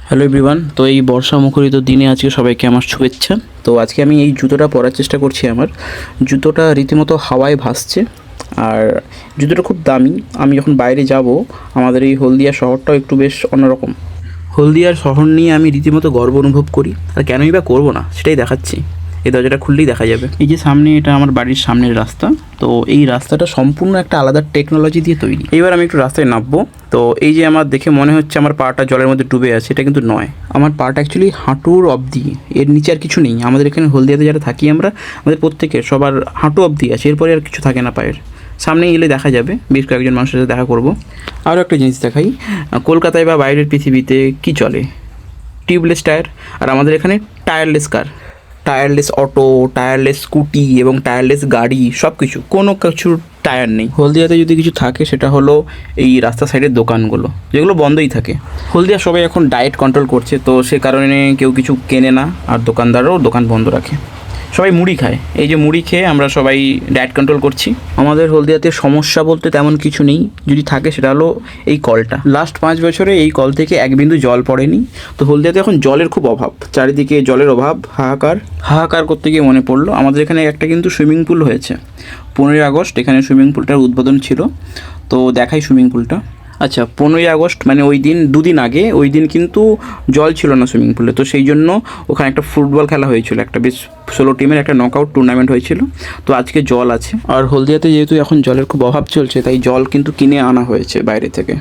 Hello everyone, তো এই বর্ষা মুখরিত দিনে আজকে সবাইকে আমার শুভেচ্ছা। তো আজকে আমি এই জুতোটা পরার চেষ্টা করছি। আমার জুতোটা রীতিমতো হাওয়ায় ভাসছে, আর জুতোটা খুব দামি। আমি যখন বাইরে যাব, আমাদের এই হলদিয়া শহরটাও একটু বেশ অন্যরকম। হলদিয়ার শহর নিয়ে আমি রীতিমতো গর্ব অনুভব করি, আর কেনই বা করবো না, সেটাই দেখাচ্ছি। এই দরজাটা খুললেই দেখা যাবে। এই যে সামনে, এটা আমার বাড়ির সামনের রাস্তা। তো এই রাস্তাটা সম্পূর্ণ একটা আলাদা টেকনোলজি দিয়ে তৈরি। এইবার আমি একটু রাস্তায় নামবো। তো এই যে আমার দেখে মনে হচ্ছে আমার পাটা জলের মধ্যে ডুবে আছে, এটা কিন্তু নয়। আমার পাটা অ্যাকচুয়ালি হাঁটুর অবধি, এর নিচে আর কিছু নেই। আমাদের এখানে হলদিয়াতে যারা থাকি আমরা, আমাদের প্রত্যেকের সবার হাঁটু অবধি আছে, এরপরে আর কিছু থাকে না পায়ের। সামনে এলে দেখা যাবে, বেশ কয়েকজন মানুষের সাথে দেখা করব। আরও একটা জিনিস দেখাই, কলকাতায় বা বাইরের পৃথিবীতে কি চলে? Tubeless tyre. আর আমাদের এখানে টায়ারলেস কার, টায়ারলেস অটো, টায়ারলেস স্কুটি এবং টায়ারলেস গাড়ি, সব কিছু, কোনো কিছুর টায়ার নেই। হলদিয়াতে যদি কিছু থাকে সেটা হলো এই রাস্তা সাইডের দোকানগুলো, যেগুলো বন্ধই থাকে। হলদিয়া সবাই এখন ডায়েট কন্ট্রোল করছে, তো সে কারণে কেউ কিছু কেনে না, আর দোকানদারও দোকান বন্ধ রাখে। সবাই মুড়ি খায়। এই যে মুড়ি খেয়ে আমরা সবাই ডায়েট কন্ট্রোল করছি। আমাদের হলদিয়াতে সমস্যা বলতে তেমন কিছু নেই, যদি থাকে সেটা হলো এই কলটা। লাস্ট 5 বছরে এই কল থেকে এক বিন্দু জল পড়েনি। তো হলদিয়াতে এখন জলের খুব অভাব, চারিদিকে জলের অভাব, হাহাকার। হাহাকার করতে গিয়ে মনে পড়লো, আমাদের এখানে একটা কিন্তু সুইমিং পুল হয়েছে। 15ই আগস্ট এখানে সুইমিং পুলটার উদ্বোধন ছিল। তো দেখাই সুইমিং পুলটা। আচ্ছা, 15ই আগস্ট মানে ওই দিন, দুদিন আগে, ওই দিন কিন্তু জল ছিল না সুইমিং পুলে। তো সেই জন্য ওখানে একটা ফুটবল খেলা হয়েছিল, একটা বেশ 16 টিমের একটা নকআউট টুর্নামেন্ট হয়েছিল। তো আজকে জল আছে। আর হলদিয়াতে যেহেতু এখন জলের খুব অভাব চলছে, তাই জল কিন্তু কিনে আনা হয়েছে বাইরে থেকে।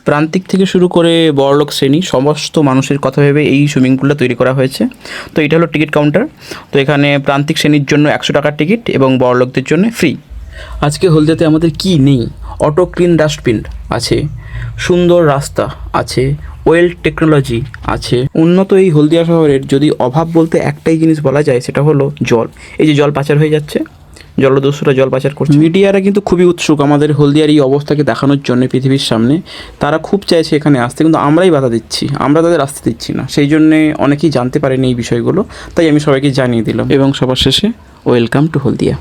প্রান্তিক থেকে শুরু করে বড়লোক শ্রেণী সমস্ত মানুষের কথা ভেবে এই সুইমিং পুলটা তৈরি করা হয়েছে। তো এটা হলো টিকিট কাউন্টার। তো এখানে প্রান্তিক শ্রেণীর জন্য 100 টাকার টিকিট এবং বড়লোকদের জন্য ফ্রি। আজকে হলদিয়াতে আমাদের কি নেই? অটো ক্লিন ডাস্টবিন আছে, সুন্দর রাস্তা আছে, ওয়েল টেকনোলজি আছে। উন্নত এই হলদিয়া শহরের যদি অভাব বলতে একটাই জিনিস বলা যায়, সেটা হলো জল। এই যে জল পাচার হয়ে যাচ্ছে, জলদস্যুরা জল পাচার করছে। মিডিয়ারা কিন্তু খুবই উৎসুক আমাদের হলদিয়ার এই অবস্থাকে দেখানোর জন্য পৃথিবীর সামনে। তারা খুব চাইছে এখানে আসতে, কিন্তু আমরাই বাধা দিচ্ছি, আমরা তাদের আসতে দিচ্ছি না। সেই জন্যে অনেকেই জানতে পারেনি এই বিষয়গুলো, তাই আমি সবাইকে জানিয়ে দিলাম। এবং সবার শেষে, ওয়েলকাম টু হলদিয়া।